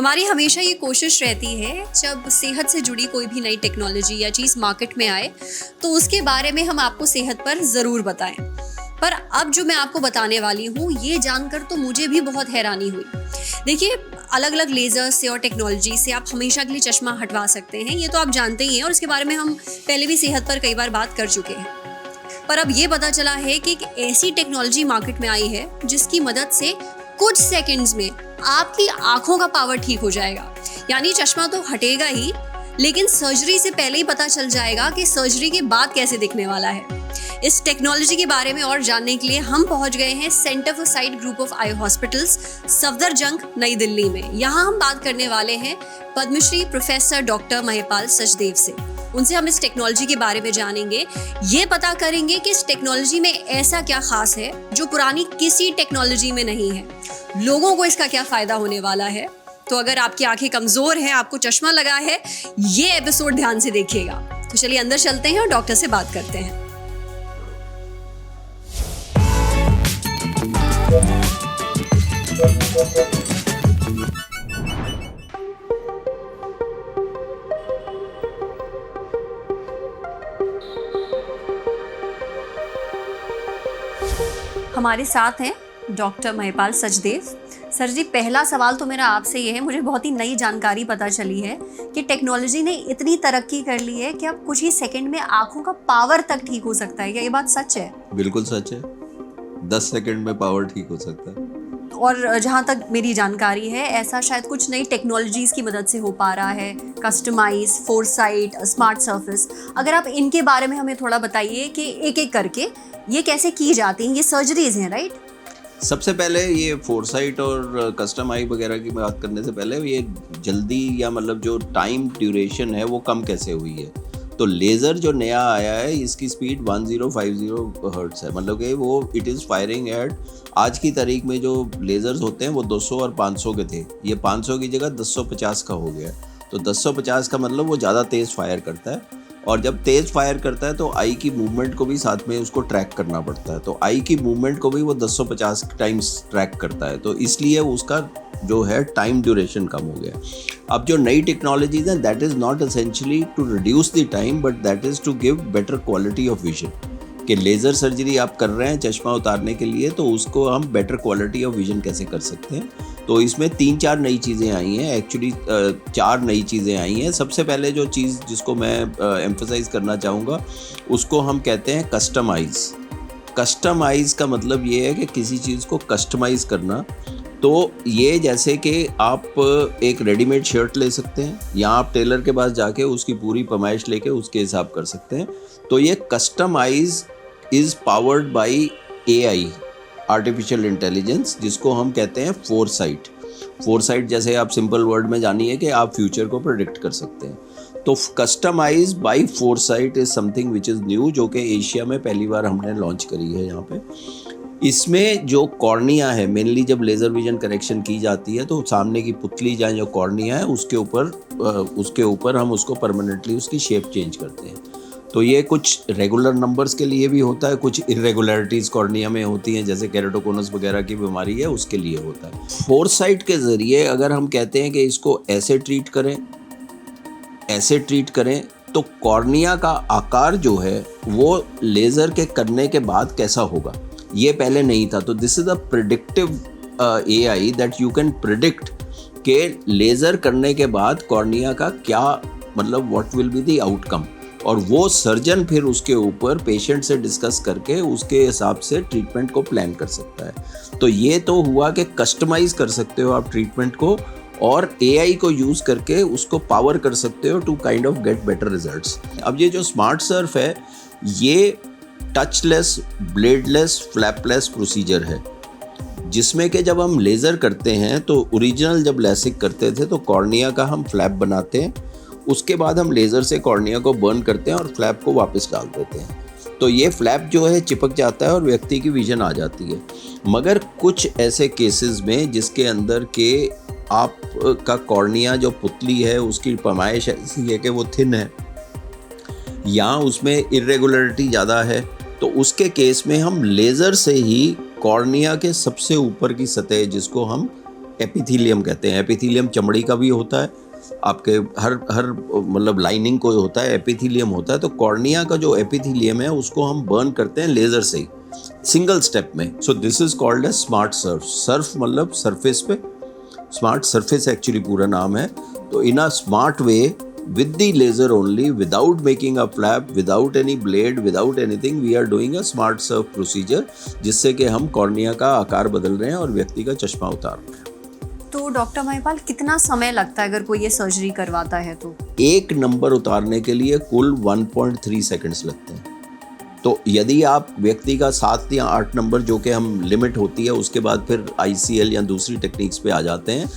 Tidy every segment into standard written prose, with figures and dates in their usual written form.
हमारी हमेशा ये कोशिश रहती है जब सेहत से जुड़ी कोई भी नई टेक्नोलॉजी या चीज़ मार्केट में आए तो उसके बारे में हम आपको सेहत पर ज़रूर बताएं। पर अब जो मैं आपको बताने वाली हूँ ये जानकर तो मुझे भी बहुत हैरानी हुई। देखिए, अलग अलग लेज़र से और टेक्नोलॉजी से आप हमेशा के लिए चश्मा हटवा सकते हैं, ये तो आप जानते ही हैं और इसके बारे में हम पहले भी सेहत पर कई बार बात कर चुके हैं। पर अब ये पता चला है कि एक ऐसी टेक्नोलॉजी मार्केट में आई है जिसकी मदद से कुछ सेकंड्स में आपकी आंखों का पावर ठीक हो जाएगा। यानी चश्मा तो हटेगा ही, लेकिन सर्जरी से पहले ही पता चल जाएगा कि सर्जरी के बाद कैसे दिखने वाला है। इस टेक्नोलॉजी के बारे में और जानने के लिए हम पहुंच गए हैं centre for site group of I hospitals, Safdarjung, नई दिल्ली में। यहाँ हम बात करने वाले हैं पद्मश्री प्रोफेसर डॉक्टर महिपाल सचदेव से। उनसे हम इस टेक्नोलॉजी के बारे में जानेंगे, ये पता करेंगे कि इस टेक्नोलॉजी में ऐसा क्या खास है जो पुरानी किसी टेक्नोलॉजी में नहीं है, लोगों को इसका क्या फायदा होने वाला है। तो अगर आपकी आंखें कमजोर हैं, आपको चश्मा लगा है, ये एपिसोड ध्यान से देखिएगा। तो चलिए अंदर चलते हैं और डॉक्टर से बात करते हैं। हमारे साथ हैं डॉक्टर महिपाल सचदेव। सर जी, पहला सवाल तो मेरा आपसे ये है, मुझे बहुत ही नई जानकारी पता चली है कि टेक्नोलॉजी ने इतनी तरक्की कर ली है कि अब कुछ ही सेकंड में आंखों का पावर तक ठीक हो सकता है। क्या ये बात सच है? बिल्कुल सच है। 10 सेकंड में पावर ठीक हो सकता है। और जहाँ तक मेरी जानकारी है, ऐसा शायद कुछ नई टेक्नोलॉजीज़ की मदद से हो पा रहा है, कस्टमाइज, फोरसाइट, स्मार्ट सर्फेस। अगर आप इनके बारे में हमें थोड़ा बताइए कि एक एक करके ये कैसे की जाती हैं। ये सर्जरीज हैं, राइट? सबसे पहले ये फोरसाइट और कस्टम आई वगैरह की बात करने से पहले ये जल्दी या मतलब जो टाइम ड्यूरेशन है वो कम कैसे हुई है। तो लेज़र जो नया आया है इसकी स्पीड 1050 हर्ट्ज है, मतलब कि वो इट इज़ फायरिंग एट, आज की तारीख में जो लेज़र्स होते हैं वो 200 और 500 के थे, ये 500 की जगह 1050 का हो गया। तो 1050 का मतलब वो ज़्यादा तेज़ फायर करता है, और जब तेज़ फायर करता है तो आई की मूवमेंट को भी साथ में उसको ट्रैक करना पड़ता है। तो आई की मूवमेंट को भी वो 1050 टाइम्स ट्रैक करता है, तो इसलिए उसका जो है टाइम ड्यूरेशन कम हो गया। अब जो नई टेक्नोलॉजीज हैं that is not essentially to reduce the time, but that is to give better quality of vision. कि लेज़र सर्जरी आप कर रहे हैं चश्मा उतारने के लिए, तो उसको हम बेटर क्वालिटी ऑफ विजन कैसे कर सकते हैं। तो इसमें 3-4 नई चीज़ें आई हैं, एक्चुअली 4 नई चीज़ें आई हैं। सबसे पहले जो चीज़ जिसको मैं एम्फसाइज करना चाहूँगा उसको हम कहते हैं कस्टमाइज़। कस्टमाइज़ का मतलब ये है कि किसी चीज़ को कस्टमाइज़ करना। तो ये जैसे कि आप एक रेडीमेड शर्ट ले सकते हैं या आप टेलर के पास जाके उसकी पूरी पैमाइश लेके उसके हिसाब कर सकते हैं। तो ये customize is powered by AI, artificial intelligence, जिसको हम कहते हैं फोरसाइट। फोरसाइट जैसे आप सिंपल वर्ड में जानिए कि आप फ्यूचर को प्रेडिक्ट कर सकते हैं। तो customize by foresight is something which is new, जो कि एशिया में पहली बार हमने लॉन्च करी है यहाँ पे। इसमें जो कॉर्निया है, मेनली जब लेज़र विजन करेक्शन की जाती है तो सामने की पुतली जहाँ जो कॉर्निया है उसके ऊपर हम उसको परमानेंटली उसकी शेप चेंज करते हैं। तो ये कुछ रेगुलर नंबर्स के लिए भी होता है, कुछ इरेगुलरिटीज़ कॉर्निया में होती हैं, जैसे केराटोकोनस वगैरह की बीमारी है उसके लिए होता है। फोरसाइट के ज़रिए अगर हम कहते हैं कि इसको ऐसे ट्रीट करें तो कॉर्निया का आकार जो है वो लेज़र के करने के बाद कैसा होगा, ये पहले नहीं था। तो this is a predictive AI that you can predict के लेज़र करने के बाद कॉर्निया का क्या मतलब what will be the outcome, और वो सर्जन फिर उसके ऊपर पेशेंट से डिस्कस करके उसके हिसाब से ट्रीटमेंट को प्लान कर सकता है। तो ये तो हुआ कि कस्टमाइज़ कर सकते हो आप ट्रीटमेंट को, और AI को यूज़ करके उसको पावर कर सकते हो to kind of get better results. अब ये जो स्मार्ट सर्फ है ये टचलेस, ब्लेडलेस, फ्लैपलेस प्रोसीजर है, जिसमें कि जब हम लेज़र करते हैं तो ओरिजिनल जब लैसिक करते थे तो कॉर्निया का हम फ्लैप बनाते हैं, उसके बाद हम लेज़र से कॉर्निया को बर्न करते हैं और फ्लैप को वापस डाल देते हैं। तो ये फ्लैप जो है चिपक जाता है और व्यक्ति की विजन आ जाती है। मगर कुछ ऐसे केसेस में जिसके अंदर के आप का कॉर्निया जो पुतली है उसकी पैमाइश ऐसी है कि वो थिन है या उसमें इरेगुलरिटी ज़्यादा है, तो उसके केस में हम लेज़र से ही कॉर्निया के सबसे ऊपर की सतह जिसको हम एपिथेलियम कहते हैं। एपिथेलियम चमड़ी का भी होता है, आपके हर मतलब लाइनिंग को होता है, एपिथेलियम होता है। तो कॉर्निया का जो एपिथेलियम है उसको हम बर्न करते हैं लेज़र से, सिंगल स्टेप में। So this is called as smart surf. Surf मतलब सरफेस पे, स्मार्ट सरफेस एक्चुअली पूरा नाम है। तो in a smart way with the laser only, without making a flap, without any blade, without anything, we are doing a smart surf procedure, जिससे कि हम cornea का आकार बदल रहे हैं और व्यक्ति का चश्मा उतार रहे हैं। तो डॉक्टर महिपाल कितना समय लगता है अगर कोई ये सर्जरी करवाता है तो? एक नंबर उतारने के लिए कुल 1.3 सेकंड्स लगते हैं। तो यदि आप व्यक्ति का 7 या 8 नंबर जो कि हम लिमिट होती है, उसके बाद फिर ICL या दूसरी टेक्निक्स पे आ जाते हैं,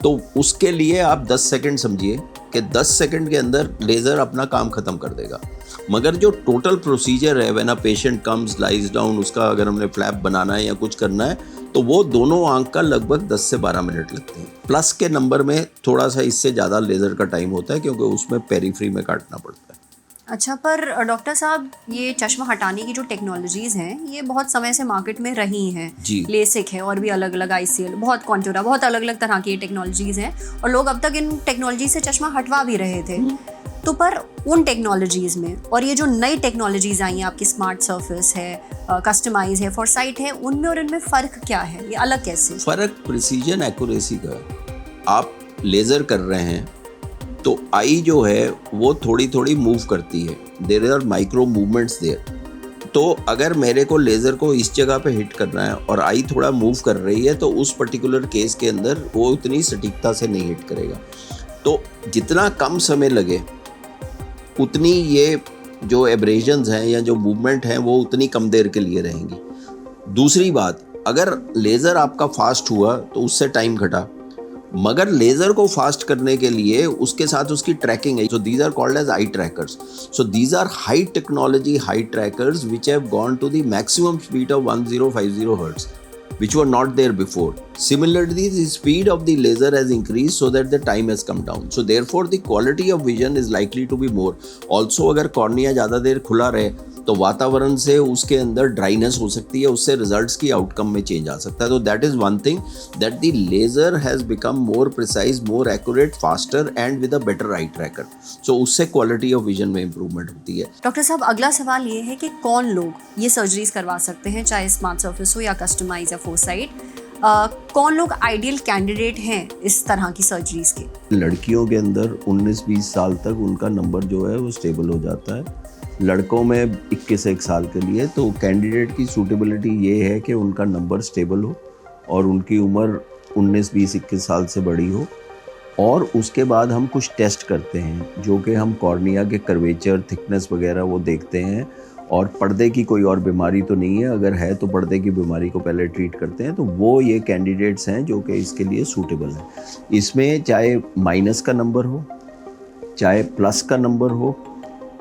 तो उसके लिए आप 10 सेकंड समझिए कि 10 सेकंड के अंदर लेज़र अपना काम ख़त्म कर देगा। मगर जो टोटल प्रोसीजर है, when a patient comes lies down, उसका अगर हमने फ्लैप बनाना है या कुछ करना है, तो वो दोनों आंख का लगभग 10 से 12 मिनट लगते हैं। प्लस के नंबर में थोड़ा सा इससे ज़्यादा लेज़र का टाइम होता है, क्योंकि उसमें पेरीफ्री में काटना पड़ता है। अच्छा, पर डॉक्टर साहब ये चश्मा हटाने की जो टेक्नोलॉजीज़ हैं ये बहुत समय से मार्केट में रही हैं जी। लेसिक है और भी अलग अलग ICL, बहुत कॉन्टूरा, बहुत अलग अलग तरह की ये टेक्नोलॉजीज़ हैं और लोग अब तक इन टेक्नोलॉजी से चश्मा हटवा भी रहे थे। तो पर उन टेक्नोलॉजीज़ में और ये जो नई टेक्नोलॉजीज़ आई हैं, आपकी स्मार्ट सर्फेस है, कस्टमाइज है, फॉरसाइट है, उनमें और इनमें फ़र्क क्या है? ये अलग कैसे? फ़र्क प्रिसीजन एक्यूरेसी का है। आप लेज़र कर रहे हैं तो आई जो है वो थोड़ी थोड़ी मूव करती है, there are micro movements there. तो अगर मेरे को लेज़र को इस जगह पे हिट करना है और आई थोड़ा मूव कर रही है, तो उस पर्टिकुलर केस के अंदर वो उतनी सटीकता से नहीं हिट करेगा। तो जितना कम समय लगे उतनी ये जो एब्रेजन्स हैं या जो मूवमेंट हैं वो उतनी कम देर के लिए रहेंगी। दूसरी बात, अगर लेज़र आपका फास्ट हुआ तो उससे टाइम घटा, मगर लेज़र को फास्ट करने के लिए उसके साथ उसकी ट्रैकिंग है। So these are called as eye trackers. So these are high technology high trackers which have gone to the maximum speed of 1050 hertz, which were not there before. Similarly, the speed of the laser has increased so that the time has come down. So therefore, the quality of vision is likely to be more. Also, अगर cornea ज़्यादा देर खुला रहे तो वातावरण से उसके अंदर dryness हो सकती है, उससे रिजल्ट्स की आउटकम में चेंज आ सकता है। तो that is one thing, that the laser has become more precise, more accurate, faster and with a better eye tracker. So उससे क्वालिटी ऑफ विजन में इंप्रूवमेंट होती है। डॉक्टर साहब, अगला सवाल ये है कि कौन लोग ये सर्जरीज करवा सकते हैं, चाहे स्मार्ट सर्फेस हो या कस्टमाइज या फोरसाइट? कौन लोग आइडियल कैंडिडेट हैं इस तरह की सर्जरीज के? लड़कियों के अंदर 19-20 साल तक उनका नंबर जो है वो स्टेबल हो जाता है। लड़कों में 21 साल के लिए। तो कैंडिडेट की सूटेबिलिटी ये है कि उनका नंबर स्टेबल हो और उनकी उम्र 19, 20, 21 साल से बड़ी हो। और उसके बाद हम कुछ टेस्ट करते हैं जो कि हम कॉर्निया के कर्वेचर, थिकनेस वगैरह वो देखते हैं, और पर्दे की कोई और बीमारी तो नहीं है, अगर है तो पर्दे की बीमारी को पहले ट्रीट करते हैं। तो वो ये कैंडिडेट्स हैं जो कि इसके लिए सूटेबल है। इसमें चाहे माइनस का नंबर हो, चाहे प्लस का नंबर हो,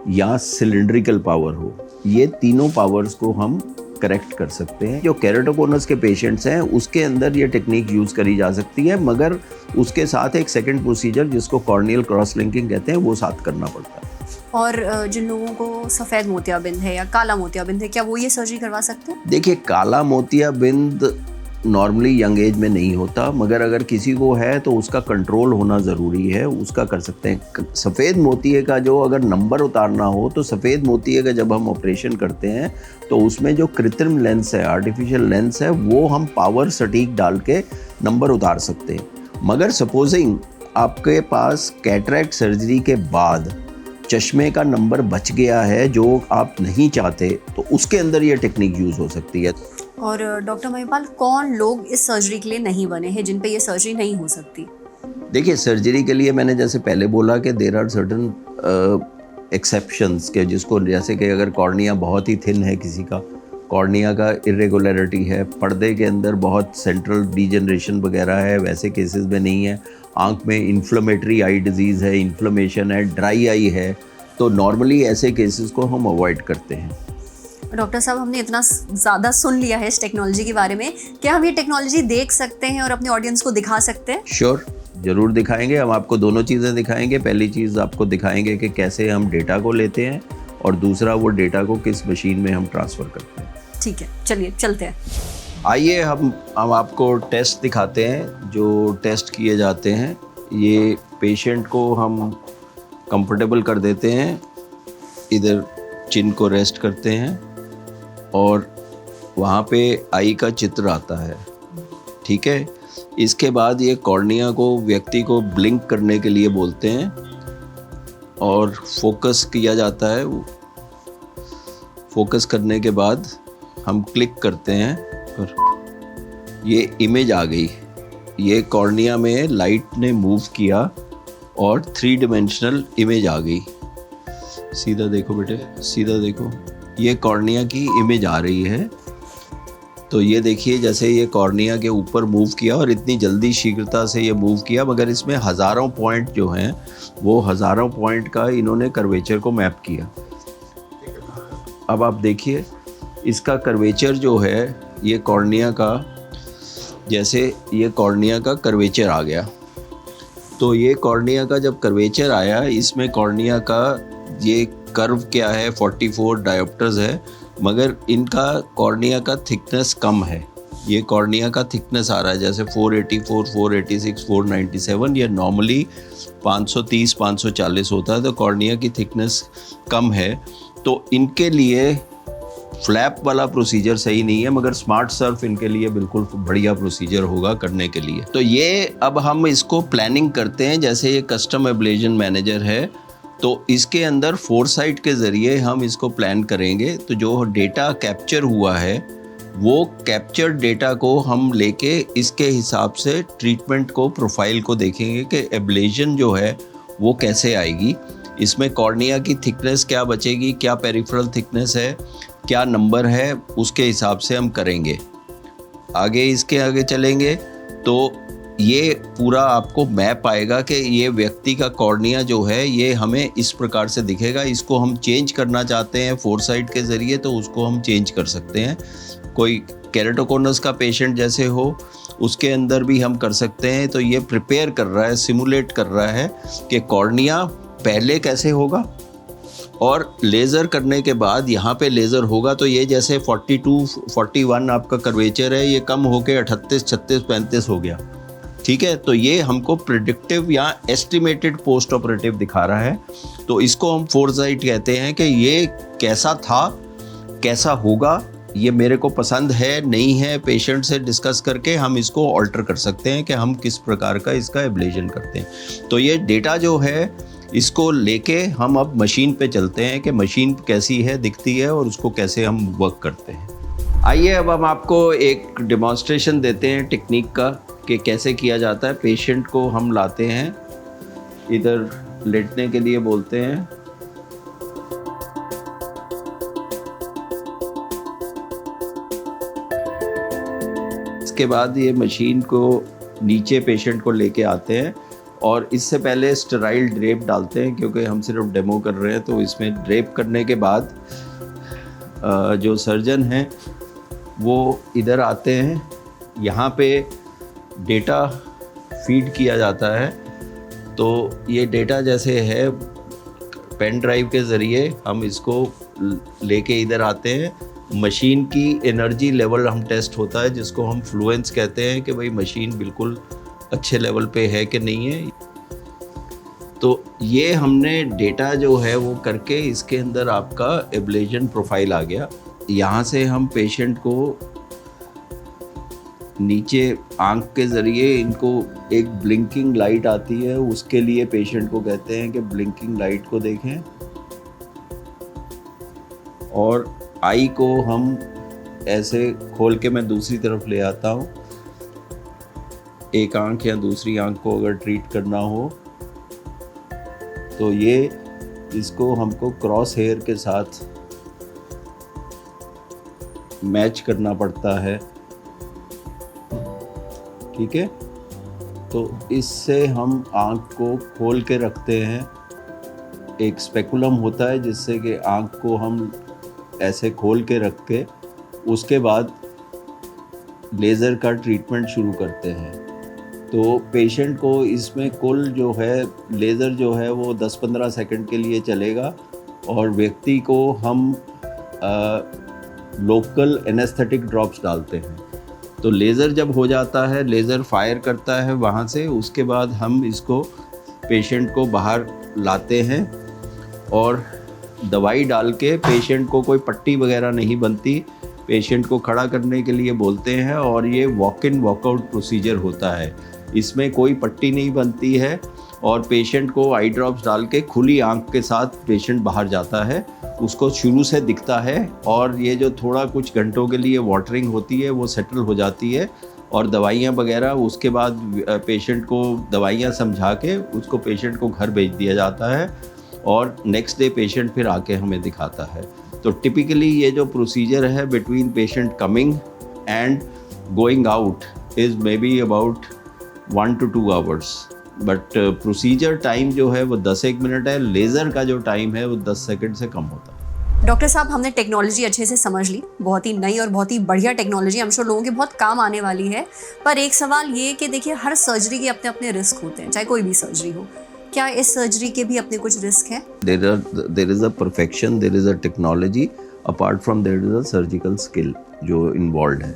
या सिलिंड्रिकल पावर हो, ये तीनों पावर्स को हम करेक्ट कर सकते हैं। जो केराटोकोनस के पेशेंट्स हैं उसके अंदर ये टेक्निक यूज़ करी जा सकती है, मगर उसके साथ एक सेकंड प्रोसीजर जिसको कॉर्नियल क्रॉस लिंकिंग कहते हैं वो साथ करना पड़ता है। और जिन लोगों को सफ़ेद मोतियाबिंद है या काला मोतियाबिंद है, क्या वो ये सर्जरी करवा सकते हैं? देखिए, काला मोतियाबिंद नॉर्मली यंग एज में नहीं होता, मगर अगर किसी को है तो उसका कंट्रोल होना ज़रूरी है, उसका कर सकते हैं। सफ़ेद मोतिये का जो अगर नंबर उतारना हो तो सफ़ेद मोतिये का जब हम ऑपरेशन करते हैं तो उसमें जो कृत्रिम लेंस है, आर्टिफिशियल लेंस है, वो हम पावर सटीक डाल के नंबर उतार सकते हैं। मगर सपोजिंग आपके पास कैटरैक्ट सर्जरी के बाद चश्मे का नंबर बच गया है जो आप नहीं चाहते, तो उसके अंदर ये टेक्निक यूज़ हो सकती है। और डॉक्टर महिपाल, कौन लोग इस सर्जरी के लिए नहीं बने हैं, जिन पे ये सर्जरी नहीं हो सकती? देखिए, सर्जरी के लिए मैंने जैसे पहले बोला कि देयर आर सर्टन एक्सेप्शंस के, जिसको जैसे कि अगर कॉर्निया बहुत ही थिन है, किसी का कॉर्निया का इरेगुलरिटी है, पर्दे के अंदर बहुत सेंट्रल डीजनरेशन वगैरह है, वैसे केसेस में नहीं है, आंख में इन्फ्लेमेटरी आई डिजीज़ है, इन्फ्लेमेशन है, ड्राई आई है, तो नॉर्मली ऐसे केसेस को हम अवॉइड करते हैं। डॉक्टर साहब, हमने इतना ज़्यादा सुन लिया है इस टेक्नोलॉजी के बारे में, क्या हम ये टेक्नोलॉजी देख सकते हैं और अपने ऑडियंस को दिखा सकते हैं? श्योर, ज़रूर दिखाएंगे। हम आपको दोनों चीज़ें दिखाएंगे। पहली चीज़ आपको दिखाएंगे कि कैसे हम डेटा को लेते हैं, और दूसरा वो डेटा को किस मशीन में हम ट्रांसफ़र करते हैं। ठीक है, चलिए चलते हैं। आइए हम आपको टेस्ट दिखाते हैं जो टेस्ट किए जाते हैं। ये पेशेंट को हम कंफर्टेबल कर देते हैं, इधर चिन को रेस्ट करते हैं और वहाँ पे आई का चित्र आता है, ठीक है। इसके बाद ये कॉर्निया को व्यक्ति को ब्लिंक करने के लिए बोलते हैं और फोकस किया जाता है। फोकस करने के बाद हम क्लिक करते हैं और ये इमेज आ गई। ये कॉर्निया में लाइट ने मूव किया और 3 डायमेंशनल इमेज आ गई। सीधा देखो बेटे, सीधा देखो, ये कॉर्निया की इमेज आ रही है। तो ये देखिए जैसे ये कॉर्निया के ऊपर मूव किया और इतनी जल्दी शीघ्रता से ये मूव किया, मगर इसमें हज़ारों पॉइंट जो हैं वो हज़ारों पॉइंट का इन्होंने कर्वेचर को मैप किया। अब आप देखिए इसका कर्वेचर जो है, ये कॉर्निया का, जैसे ये कॉर्निया का कर्वेचर आ गया। तो ये कॉर्निया का जब कर्वेचर आया, इसमें कॉर्निया का ये कर्व क्या है, 44 डायोप्टर्स है, मगर इनका कॉर्निया का थिकनेस कम है। ये कॉर्निया का थिकनेस आ रहा है जैसे 484, 486, 497, ये नॉर्मली 530, 540 होता है, तो कॉर्निया की थिकनेस कम है। तो इनके लिए फ्लैप वाला प्रोसीजर सही नहीं है, मगर स्मार्ट सर्फ इनके लिए बिल्कुल बढ़िया प्रोसीजर होगा करने के लिए। तो ये अब हम इसको प्लानिंग करते हैं। जैसे ये कस्टम एब्लेशन मैनेजर है, तो इसके अंदर फोरसाइट के ज़रिए हम इसको प्लान करेंगे। तो जो डेटा कैप्चर हुआ है वो कैप्चर्ड डेटा को हम लेके इसके हिसाब से ट्रीटमेंट को, प्रोफाइल को देखेंगे कि एब्लेशन जो है वो कैसे आएगी, इसमें कॉर्निया की थिकनेस क्या बचेगी, क्या पेरिफेरल थिकनेस है, क्या नंबर है, उसके हिसाब से हम करेंगे। आगे इसके आगे चलेंगे तो ये पूरा आपको मैप आएगा कि ये व्यक्ति का कॉर्निया जो है ये हमें इस प्रकार से दिखेगा। इसको हम चेंज करना चाहते हैं फोरसाइट के ज़रिए, तो उसको हम चेंज कर सकते हैं। कोई केरेटोकोनस का पेशेंट जैसे हो, उसके अंदर भी हम कर सकते हैं। तो ये प्रिपेयर कर रहा है, सिमुलेट कर रहा है कि कॉर्निया पहले कैसे होगा और लेज़र करने के बाद यहाँ पे लेज़र होगा तो ये जैसे 42, 41 आपका कर्वेचर है, ये कम होके 38, 36, 35 हो गया, ठीक है। तो ये हमको प्रिडिक्टिव या एस्टिमेटेड पोस्ट ऑपरेटिव दिखा रहा है। तो इसको हम फोरसाइट कहते हैं कि ये कैसा था, कैसा होगा, ये मेरे को पसंद है नहीं है, पेशेंट से डिस्कस करके हम इसको ऑल्टर कर सकते हैं कि हम किस प्रकार का इसका एब्लेशन करते हैं। तो ये डेटा जो है इसको लेके हम अब मशीन पे चलते हैं कि मशीन कैसी है, दिखती है और उसको कैसे हम वर्क करते हैं। आइए अब हम आपको एक डेमोन्स्ट्रेशन देते हैं टेक्निक का कि कैसे किया जाता है। पेशेंट को हम लाते हैं, इधर लेटने के लिए बोलते हैं, इसके बाद ये मशीन को नीचे पेशेंट को लेके आते हैं और इससे पहले स्टेराइल ड्रेप डालते हैं क्योंकि हम सिर्फ डेमो कर रहे हैं। तो इसमें ड्रेप करने के बाद जो सर्जन हैं वो इधर आते हैं, यहाँ पे डेटा फीड किया जाता है। तो ये डेटा जैसे है पेन ड्राइव के ज़रिए हम इसको लेके इधर आते हैं। मशीन की एनर्जी लेवल हम टेस्ट होता है जिसको हम फ्लुएंस कहते हैं कि भाई मशीन बिल्कुल अच्छे लेवल पे है कि नहीं है। तो ये हमने डेटा जो है वो करके इसके अंदर आपका एब्लेशन प्रोफाइल आ गया। यहाँ से हम पेशेंट को नीचे आंख के ज़रिए इनको एक ब्लिंकिंग लाइट आती है, उसके लिए पेशेंट को कहते हैं कि ब्लिंकिंग लाइट को देखें और आई को हम ऐसे खोल के मैं दूसरी तरफ ले आता हूँ। एक आंख या दूसरी आंख को अगर ट्रीट करना हो तो ये इसको हमको क्रॉस हेयर के साथ मैच करना पड़ता है, ठीक है। तो इससे हम आंख को खोल के रखते हैं। एक स्पेकुलम होता है जिससे कि आंख को हम ऐसे खोल के रख के उसके बाद लेज़र का ट्रीटमेंट शुरू करते हैं। तो पेशेंट को इसमें कुल जो है लेज़र जो है वो 10-15 सेकंड के लिए चलेगा और व्यक्ति को हम लोकल एनेस्थेटिक ड्रॉप्स डालते हैं। तो लेज़र जब हो जाता है, लेज़र फायर करता है वहाँ से, उसके बाद हम इसको पेशेंट को बाहर लाते हैं और दवाई डाल के, पेशेंट को कोई पट्टी वगैरह नहीं बनती, पेशेंट को खड़ा करने के लिए बोलते हैं और ये वॉक इन वॉकआउट प्रोसीजर होता है। इसमें कोई पट्टी नहीं बनती है और पेशेंट को आई ड्रॉप्स डाल के खुली आंख के साथ पेशेंट बाहर जाता है। उसको शुरू से दिखता है और ये जो थोड़ा कुछ घंटों के लिए वाटरिंग होती है वो सेटल हो जाती है और दवाइयाँ वगैरह, उसके बाद पेशेंट को दवाइयाँ समझा के उसको पेशेंट को घर भेज दिया जाता है और नेक्स्ट डे पेशेंट फिर आके हमें दिखाता है। तो टिपिकली ये जो प्रोसीजर है between patient coming and going out is may be about 1 to 2 hours, but procedure time जो है वो 10-1 मिनट है। लेज़र का जो टाइम है वो 10 सेकंड से कम होता है। डॉक्टर साहब, हमने टेक्नोलॉजी अच्छे से समझ ली, बहुत ही नई और बहुत ही बढ़िया टेक्नोलॉजी, हम श्योर लोगों के बहुत काम आने वाली है। पर एक सवाल ये कि देखिए, हर सर्जरी के अपने अपने रिस्क होते हैं, चाहे कोई भी सर्जरी हो। क्या इस सर्जरी के भी अपने कुछ रिस्क हैं? There is a perfection, there is a technology, apart from there is a surgical skill जो इन्वॉल्व है।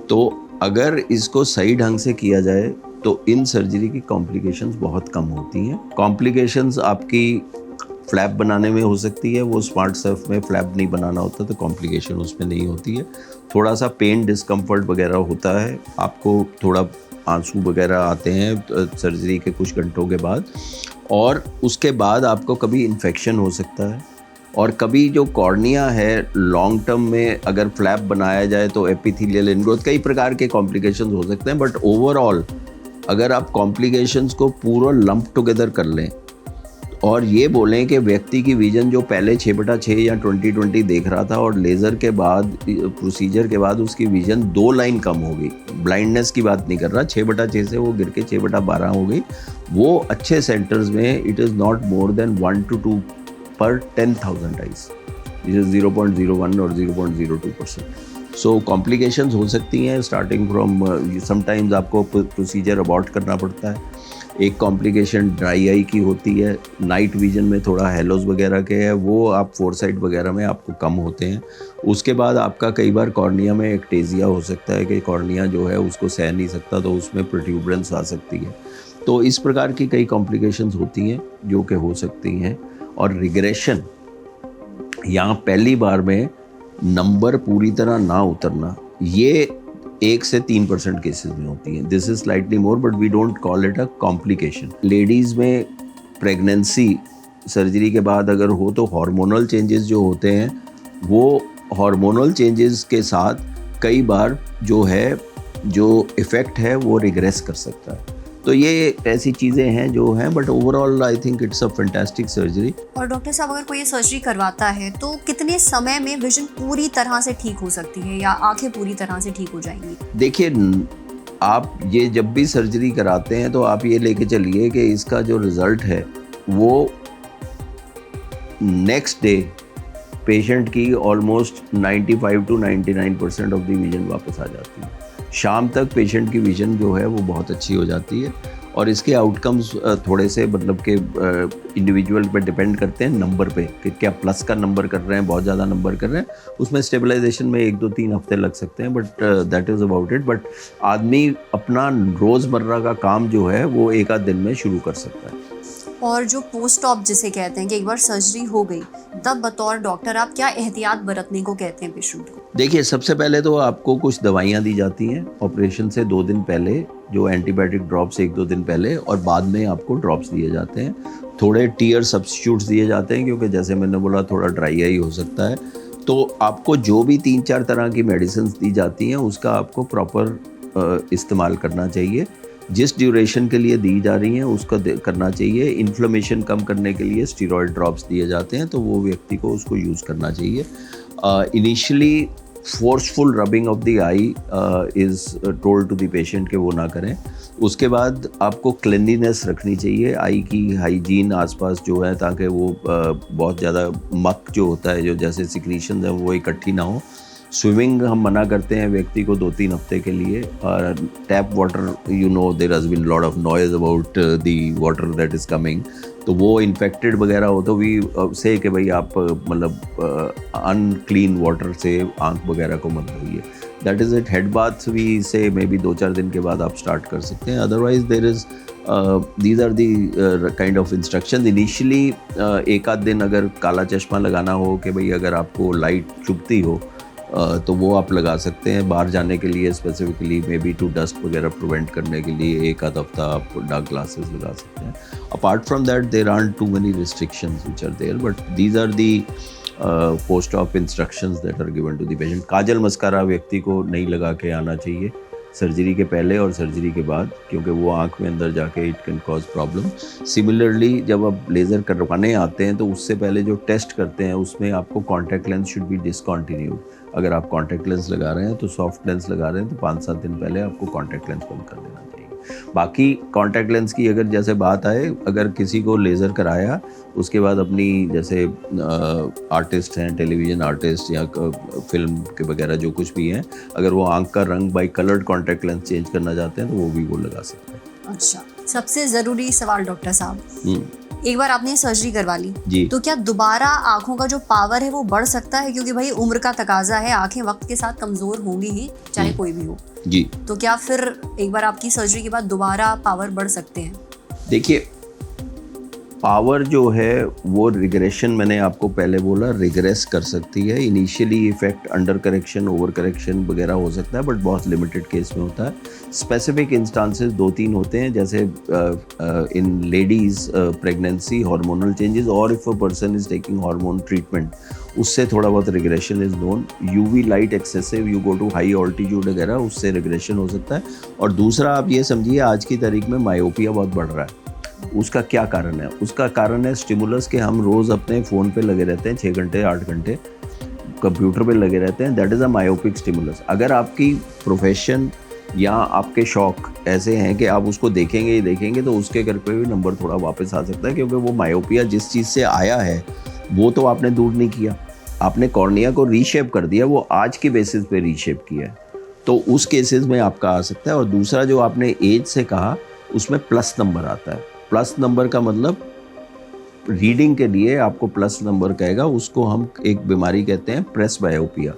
तो अगर इसको सही ढंग से किया जाए तो इन सर्जरी की कॉम्प्लिकेशंस बहुत कम होती हैं। कॉम्प्लिकेशंस आपकी फ्लैप बनाने में हो सकती है, वो स्मार्ट सर्फ में फ्लैप नहीं बनाना होता तो कॉम्प्लिकेशन उसमें नहीं होती है। थोड़ा सा पेन डिस्कम्फर्ट वगैरह होता है, आपको थोड़ा आंसू वगैरह आते हैं सर्जरी के कुछ घंटों के बाद, और उसके बाद आपको कभी इन्फेक्शन हो सकता है और कभी जो कॉर्निया है लॉन्ग टर्म में अगर फ्लैप बनाया जाए तो एपिथेलियल इनग्रोथ, कई प्रकार के कॉम्प्लिकेशंस हो सकते हैं। बट ओवरऑल अगर आप कॉम्प्लिकेशंस को पूरा लंप टुगेदर कर लें और ये बोलें कि व्यक्ति की विजन जो पहले 6/6 या 20/20 देख रहा था और लेज़र के बाद, प्रोसीजर के बाद उसकी विजन 2 लाइन कम हो गई, ब्लाइंडनेस की बात नहीं कर रहा, 6/6 से वो गिर के 6/12 हो गई, वो अच्छे सेंटर्स में it is not more than 1 to 2 per 10,000 eyes, which is 0.01 और 0.02%. सो कॉम्प्लिकेशंस हो सकती हैं स्टार्टिंग फ्रॉम, समटाइम्स आपको प्रोसीजर अबॉर्ट करना पड़ता है। एक कॉम्प्लिकेशन ड्राई आई की होती है, नाइट विजन में थोड़ा हेलोज वगैरह के है, वो आप फोरसाइट वगैरह में आपको कम होते हैं। उसके बाद आपका कई बार कॉर्निया में एक्टेजिया हो सकता है कि कॉर्निया जो है उसको सह नहीं सकता तो उसमें प्रोट्यूबरेंस आ सकती है। तो इस प्रकार की कई कॉम्प्लिकेशंस होती हैं जो कि हो सकती हैं। और रिग्रेशन, यहाँ पहली बार में नंबर पूरी तरह ना उतरना, ये 1 से 3% केसेस में होती हैं। This is slightly more but we don't call it a complication. Ladies में प्रेगनेंसी सर्जरी के बाद अगर हो तो हार्मोनल चेंजेस जो होते हैं, वो हार्मोनल चेंजेस के साथ कई बार जो इफ़ेक्ट है वो रिग्रेस कर सकता है। तो ये ऐसी चीज़ें हैं जो हैं, but overall I think it's a fantastic surgery. और डॉक्टर साहब, अगर कोई ये सर्जरी करवाता है तो कितने समय में विजन पूरी तरह से ठीक हो सकती है या आंखें पूरी तरह से ठीक हो जाएंगी? देखिए, आप ये जब भी सर्जरी कराते हैं तो आप ये लेके चलिए कि इसका जो रिज़ल्ट है वो नेक्स्ट डे पेशेंट की almost 95 to 99% of the vision वापस आ जाती है। शाम तक पेशेंट की विजन जो है वो बहुत अच्छी हो जाती है और इसके आउटकम्स थोड़े से मतलब कि इंडिविजुअल पे डिपेंड करते हैं नंबर पे, कि क्या प्लस का नंबर कर रहे हैं, बहुत ज़्यादा नंबर कर रहे हैं, उसमें स्टेबलाइजेशन में 1-2-3 हफ्ते लग सकते हैं, but that is about it. But आदमी अपना रोज़मर्रा का काम जो है वो 1 आध दिन में शुरू कर सकता है। और जो पोस्ट ऑप जिसे कहते हैं कि एक बार सर्जरी हो गई, तब बतौर डॉक्टर आप क्या एहतियात बरतने को कहते हैं पेशेंट को? देखिए, सबसे पहले तो आपको कुछ दवाइयाँ दी जाती हैं ऑपरेशन से 2 दिन पहले, जो एंटीबायोटिक ड्रॉप्स 1-2 दिन पहले, और बाद में आपको ड्रॉप्स दिए जाते हैं। थोड़े टीयर सब्स्टिट्यूट्स दिए जाते हैं क्योंकि जैसे मैंने बोला थोड़ा ड्राई आई हो सकता है। तो आपको जो भी 3-4 तरह की मेडिसिन दी जाती हैं उसका आपको प्रॉपर इस्तेमाल करना चाहिए। जिस ड्यूरेशन के लिए दी जा रही हैं उसका करना चाहिए। इन्फ्लेमेशन कम करने के लिए स्टीरॉयड ड्रॉप्स दिए जाते हैं तो वो व्यक्ति को उसको यूज़ करना चाहिए। Initially forceful rubbing of the eye is told to the patient कि वो ना करें। उसके बाद आपको क्लिनलीनेस रखनी चाहिए, आई की हाइजीन आसपास जो है, ताकि वो बहुत ज़्यादा मक जो होता है, जो जैसे सिक्रीशन है, वो इकट्ठी ना हो। स्विमिंग हम मना करते हैं व्यक्ति को 2-3 हफ्ते के लिए। और tap water, you know there has been lot of noise about the water that is coming, तो वो इन्फेक्टेड वगैरह हो तो वी से कि भाई आप मतलब अनक्लीन वाटर से आंख वगैरह को मत धोइए। That is it. Head bath भी से मे बी 2-4 दिन के बाद आप स्टार्ट कर सकते हैं. Otherwise there is these are the kind of instruction. Initially एक आध दिन अगर काला चश्मा लगाना हो कि भाई अगर आपको लाइट चुभती हो तो वो आप लगा सकते हैं. बाहर जाने के लिए specifically maybe to dust वगैरह प्रिवेंट करने के लिए एक आध हफ्ता आप डार्क ग्लासेस लगा सकते हैं. Apart from that there are too many restrictions which are there, but these are the post of instructions that are given to the patient. Kajal mascara व्यक्ति को नहीं लगा के आना चाहिए सर्जरी के पहले और सर्जरी के बाद, क्योंकि वो आंख में अंदर जाके it can cause problem. Similarly जब आप लेज़र करवाने आते हैं तो उससे पहले जो टेस्ट करते हैं उसमें आपको contact lens should be discontinued. अगर आप कॉन्टैक्ट लेंस लगा रहे हैं तो सॉफ्ट लेंस लगा रहे हैं तो 5-7 दिन पहले आपको कॉन्टैक्ट लेंस बंद कर देना चाहिए. बाकी कॉन्टैक्ट लेंस की अगर जैसे बात आए, अगर किसी को लेज़र कराया उसके बाद अपनी जैसे आर्टिस्ट हैं, टेलीविज़न आर्टिस्ट या फिल्म के वगैरह जो कुछ भी हैं, अगर वो आंख का रंग by coloured contact lens change करना चाहते हैं तो वो भी वो लगा सकते हैं. अच्छा, सबसे ज़रूरी सवाल डॉक्टर साहब, एक बार आपने सर्जरी करवा ली जी, तो क्या दोबारा आंखों का जो पावर है वो बढ़ सकता है? क्योंकि भाई उम्र का तकाजा है, आंखें वक्त के साथ कमज़ोर होंगी ही, चाहे कोई भी हो जी. तो क्या फिर एक बार आपकी सर्जरी के बाद दोबारा पावर बढ़ सकते हैं? देखिए, पावर जो है वो रिग्रेशन, मैंने आपको पहले बोला, रिग्रेस कर सकती है. Initially effect under correction, over correction वगैरह हो सकता है, बट बहुत लिमिटेड केस में होता है. स्पेसिफिक इंस्टांसेस 2-3 होते हैं, जैसे इन लेडीज़ प्रेगनेंसी, हार्मोनल चेंजेस, और if a person is taking hormone treatment, उससे थोड़ा बहुत regression is known. UV light excessive, you go to high altitude वगैरह, उससे रिग्रेशन हो सकता है. और दूसरा आप ये समझिए, आज की तारीख में मायोपिया बहुत बढ़ रहा है. उसका क्या कारण है? उसका कारण है स्टिमुलस के. हम रोज़ अपने फ़ोन पे लगे रहते हैं 6 घंटे 8 घंटे, कंप्यूटर पे लगे रहते हैं. That is a myopic stimulus. अगर आपकी प्रोफेशन या आपके शौक ऐसे हैं कि आप उसको देखेंगे ही देखेंगे तो उसके घर पे भी नंबर थोड़ा वापस आ सकता है, क्योंकि वो मायोपिया जिस चीज़ से आया है वो तो आपने दूर नहीं किया, आपने कॉर्निया को रीशेप कर दिया, वो आज के बेसिस पे रीशेप किया है, तो उस केसेस में आपका आ सकता है. और दूसरा जो आपने एज से कहा, उसमें प्लस नंबर आता है. प्लस नंबर का मतलब रीडिंग के लिए आपको प्लस नंबर कहेगा, उसको हम एक बीमारी कहते हैं प्रेस बायोपिया.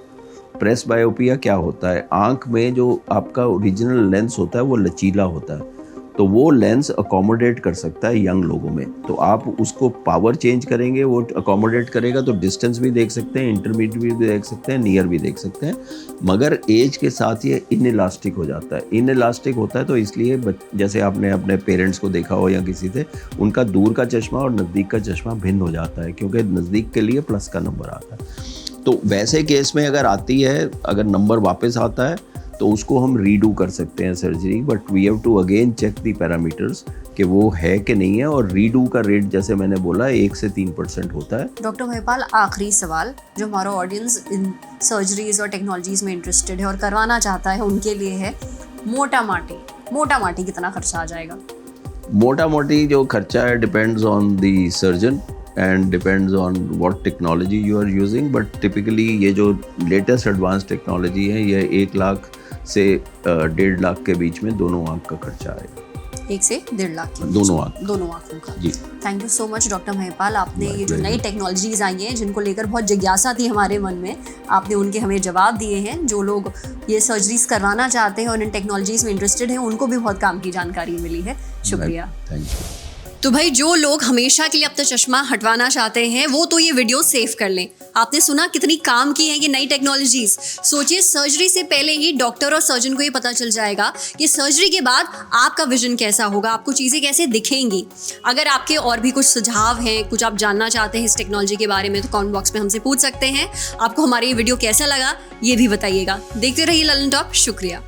प्रेस बायोपिया क्या होता है? आंख में जो आपका ओरिजिनल लेंस होता है वो लचीला होता है, तो वो लेंस अकोमोडेट कर सकता है यंग लोगों में. तो आप उसको पावर चेंज करेंगे, वो अकोमोडेट करेगा, तो डिस्टेंस भी देख सकते हैं, इंटरमीडिएट भी देख सकते हैं, नियर भी देख सकते हैं. मगर एज के साथ ये इनइलास्टिक हो जाता है. इनइलास्टिक होता है तो इसलिए जैसे आपने अपने पेरेंट्स को देखा हो या किसी से, उनका दूर का चश्मा और नज़दीक का चश्मा भिन्न हो जाता है, क्योंकि नज़दीक के लिए प्लस का नंबर आता है. तो वैसे केस में अगर आती है, अगर नंबर वापस आता है तो उसको हम रीडू कर सकते हैं surgery, but we have to again check the parameters कि वो है कि नहीं है. और रीडू का रेट जैसे मैंने बोला 1 से 3% होता है. डॉक्टर महिपाल, आखिरी सवाल, जो हमारा ऑडियंस इन सर्जरीज और टेक्नोलॉजीज में इंटरेस्टेड है और करवाना चाहता है, उनके लिए है, मोटा माटी कितना खर्चा आ जाएगा? मोटा मोटी जो खर्चा है depends on the surgeon and depends on what technology you are using, but typically ये जो लेटेस्ट एडवांस टेक्नोलॉजी है, ये 1 लाख से 1.5 लाख के बीच में दोनों आँख का खर्चा आएगा. 1 से 1.5 लाख की दोनों आँखों का जी. Thank you so much doctor Mahipal. आपने ये जो नई टेक्नोलॉजीज आई हैं, जिनको लेकर बहुत जिज्ञासा थी हमारे मन में, आपने उनके हमें जवाब दिए हैं. जो लोग ये सर्जरीज करवाना चाहते हैं और इन टेक्नोलॉजीज में इंटरेस्टेड हैं, उनको भी बहुत काम की जानकारी मिली है. शुक्रिया. Thank you. तो भाई, जो लोग हमेशा के लिए अपना चश्मा हटवाना चाहते हैं वो तो ये वीडियो सेव कर लें. आपने सुना कितनी काम की है ये नई टेक्नोलॉजीज. सोचिए, सर्जरी से पहले ही डॉक्टर और सर्जन को ये पता चल जाएगा कि सर्जरी के बाद आपका विजन कैसा होगा, आपको चीज़ें कैसे दिखेंगी. अगर आपके और भी कुछ सुझाव हैं, कुछ आप जानना चाहते हैं इस टेक्नोलॉजी के बारे में, तो कमेंट बॉक्स में हमसे पूछ सकते हैं. आपको हमारा ये वीडियो कैसा लगा ये भी बताइएगा. देखते रहिए ललन टॉप. शुक्रिया.